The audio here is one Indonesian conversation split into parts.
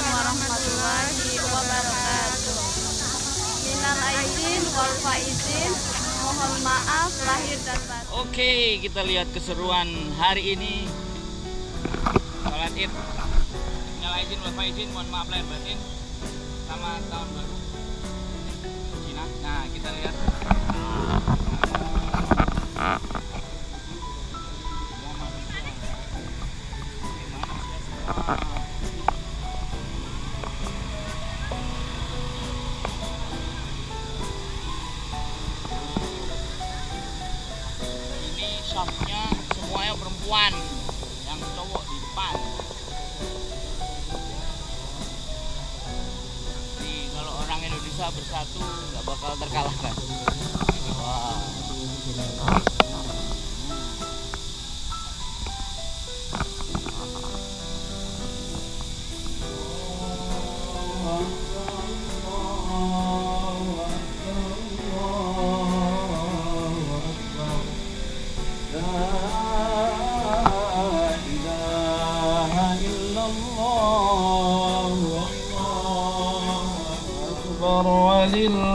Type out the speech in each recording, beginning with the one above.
warahmatullahi wabarakatuh. Minal aidin wal faizin, mohon maaf lahir dan batin. Oke, kita lihat keseruan hari ini. Sholat id. Minal aidin wal faizin, mohon maaf lahir batin. Sama tahun baru Cina. Nah, kita lihat. Ini shopnya semuanya perempuan, yang cowok di depan. Nih, kalau orang Indonesia bersatu nggak bakal terkalahkan. Wah.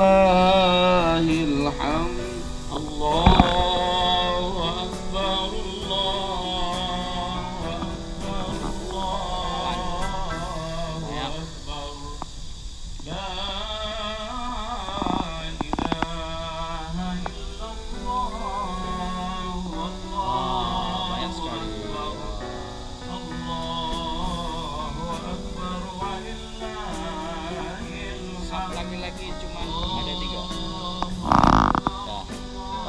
Walillahil hamd. Allahu akbar. Allahu akbar. Allahu akbar. La ilaha illallah. Banyak sekali. Allahu akbar walillahil Shop laki-laki cuma ada 3. Dah.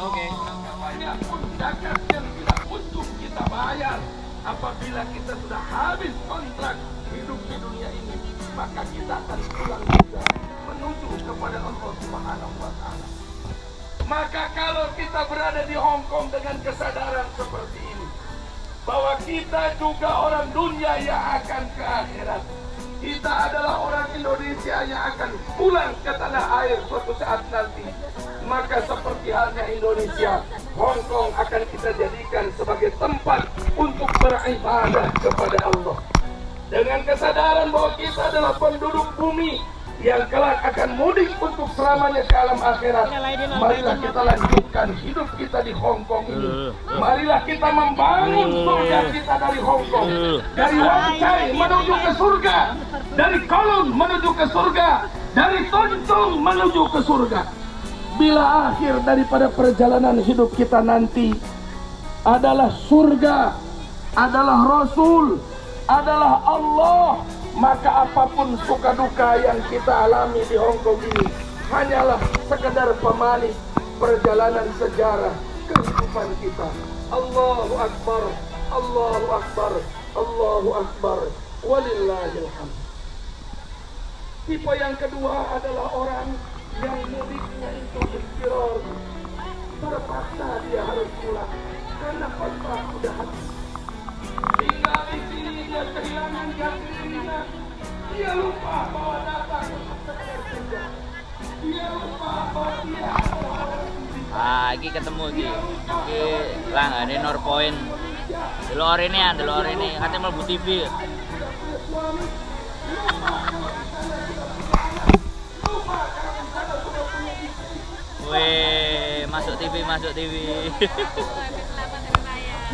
Oke. Banyak pun zakat yang tidak untung kita bayar. Apabila kita sudah habis kontrak hidup di dunia ini, maka kita akan pulang juga menuju kepada Allah Subhanahu wa Ta'ala. Maka kalau kita berada di Hongkong dengan kesadaran seperti ini, bahwa kita juga orang dunia yang akan ke akherat, kita adalah orang Indonesia yang akan pulang ke tanah air suatu saat nanti, maka seperti halnya Indonesia, Hongkong akan kita jadikan sebagai tempat untuk beribadah kepada Allah. Dengan kesadaran bahwa kita adalah penduduk bumi yang kelak akan mudik untuk selamanya ke alam akhirat, marilah kita lanjutkan hidup kita di Hongkong ini. Marilah kita membangun surga kita dari Hongkong, dari Wong menuju ke surga, dari Kolon menuju ke surga, dari Toncong menuju ke surga. Bila akhir daripada perjalanan hidup kita nanti adalah surga, adalah Rasul, adalah Allah, maka apapun suka duka yang kita alami di Hongkong ini hanyalah sekedar pemanis perjalanan sejarah kehidupan kita. Allahu Akbar, Allahu Akbar, Allahu Akbar, walillahil hamd. Tipe yang kedua adalah orang yang mudiknya itu istirahat, terpaksa dia harus pulang karena kontrak sudah habis. Tinggal di sini dia kehilangan jabrik, dia lupa bahwa datang untuk sekedar kerja. Dia lupa bahwa dia adalah orang Ah, iki ketemu iki. Iki langgane Norpoint. Delok ini, katanya mlebu TV. Weh, masuk TV.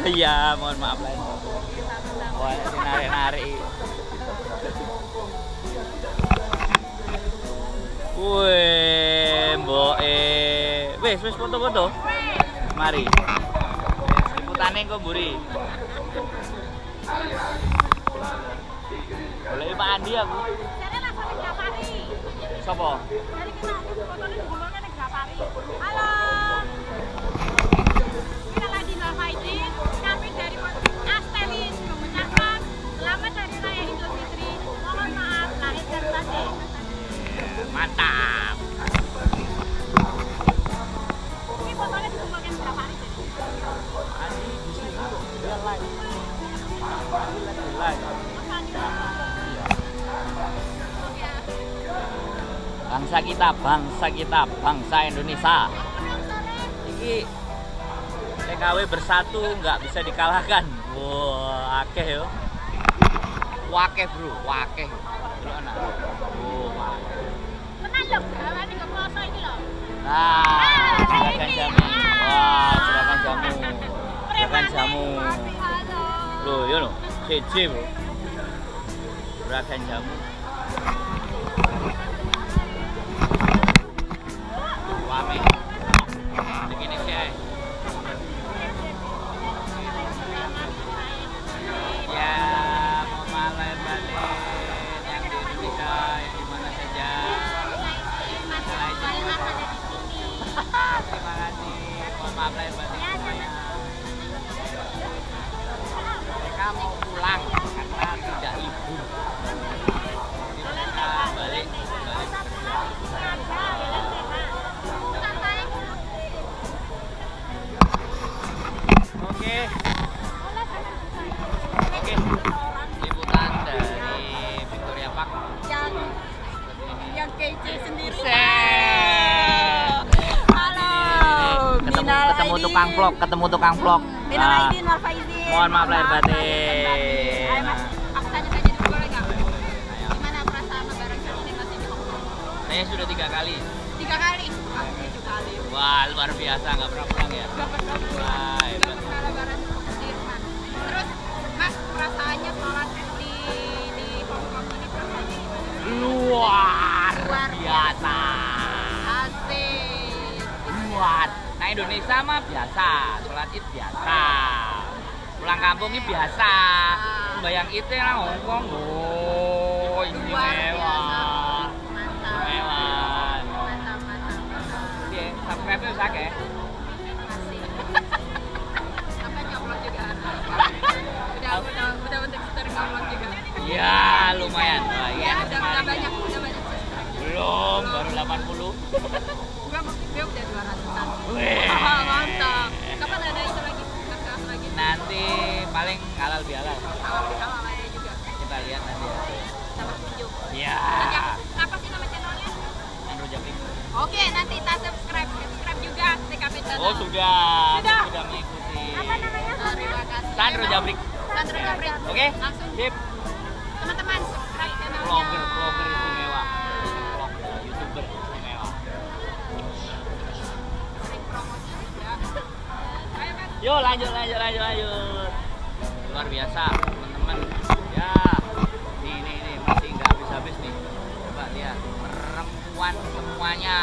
Iya, mohon maaf lah. Wah, ini narik-narik. Wih, mboke. Wis foto-foto. Mari. Liputane engko mburi. Boleh Pak Andi aku. Jadi langsung ke Grafari. Sopo? Jadi kita foto di gubernurnya ke Grafari. Halo. Minal aidin wal faizin, kami dari Astelin mengucapkan selamat hari raya Idul Fitri. Mohon maaf lahir dan batin. Mantap. Ini fotonya dikumpulkan ke Grafari. Andi di sini kok. Dia live. Live. Bangsa kita, bangsa Indonesia. Iki TKW bersatu nggak bisa dikalahkan. Wah, akeh yo. Wakeh bro, wakeh. Dulu anak. Wah. Tenan lho, gawane nggak poso iki lho. Nah, juragan jamu. Wah, juragan jamu. Juragan jamu. Loh, yo no. CJ bro. Juragan jamu. Wame. Begini sih. Ya, mau malam balik yang di Indonesia, yang di mana saja. Terima kasih. Mohon maaf lahir batin semuanya. Mereka mau pulang karena tidak libur. Jadi mereka balik. Oke. Liputan dari Victoria Park. Yang kece sendiri. Ketemu tukang vlog, Minal Nah, aidin wal faizin. mohon maaf lahir batin. Ayo Mas, aku tanya-tanya dulu boleh nggak? Gimana perasaan lebaran kali ini Mas di Hongkong? Saya sudah 3 kali. 3 kali? Aku 7 kali. Wah, luar biasa, nggak pernah pulang ya. Gak pernah Wah, pulang. hebat. Gak pernah lebaran di rumah. Terus Mas perasaannya sholat di Hongkong ini perasaannya gimana? Luar Luar biasa. Asik. Luar. Nah, Indonesia mah biasa, sholat id biasa. Pulang kampung ini biasa. Bayang itu lah Hongkong. Oh, istimewa. Mantap. Mewah. Mantap. Oke, subscribe bisa ke? Masih. Sampai nyomlot juga. Udah untuk sering nyomlot juga. Ya, lumayan. Wah, Ya, iya, udah banyak subscribe. belum, baru 80. Gue udah 200-an. Wih. Mantap. Kapan ada itu lagi? Kelas lagi. Nanti paling halal bihalal. Halal bihalal ada juga. Kita lihat nanti ya. Sama video. Ya. Nanti apa sih nama channelnya? Sandro jabrik. Oke, nanti kita subscribe juga TKP channel. Oh sudah. Sudah. Sudah mengikuti. Apa namanya? Terima kasih. Sandro jabrik. Sandro jabrik. Oke. Langsung Sip. teman-teman subscribe channelnya. Vlogger istimewa. Vlogger, YouTuber istimewa. Sering promosi juga. Ayo Mas. Yuk lanjut. Luar biasa teman-teman. Ya. Nih masih nggak habis-habis nih. Coba lihat perempuan semuanya.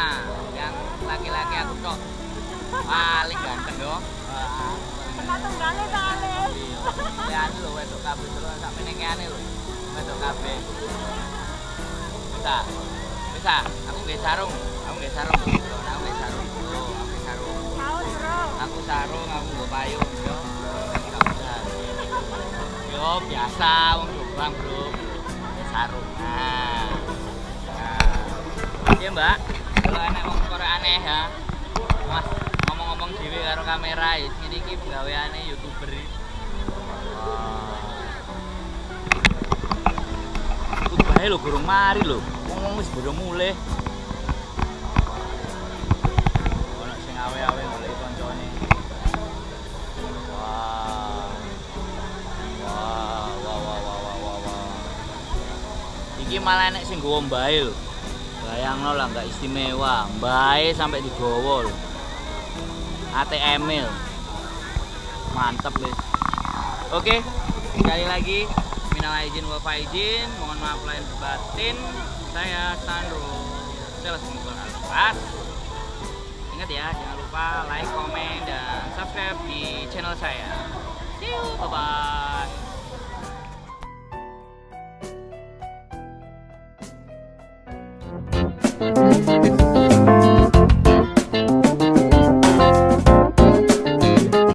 Yang laki-laki aku tok. Paling ganteng dong. Tunggale kali. Lihat lho wedok kabeh terus sak menengane lho. Wedok kabeh. Bisa. Aku nggih sarung. Aku nggih sarung. Mau, Bro. Aku sarung, aku nggo payung yo. Yo biasa wong Jombang, Bro. Sarung. Nah. Iya, Mbak. Kalau anak wong Korea aneh ya. Mas ngomong-ngomong dhewe karo kamera iki iki penggaweane YouTuber iki. Bae lho gurung mari lho. Wong wis bodo mulih. Ono sing awe-awe golek koncone. Wah. Iki malah enek sing nggowo mbae lho. Bayangno lah enggak istimewa. Mbae sampai digowo lho. ATM-il. Mantep wis. Oke, sekali lagi minal aidin wal faizin, mohon maaf lahir batin. Saya Sandro, sales mengubah atas. Ingat ya, jangan lupa like, komen, dan subscribe di channel saya. See you, bye-bye.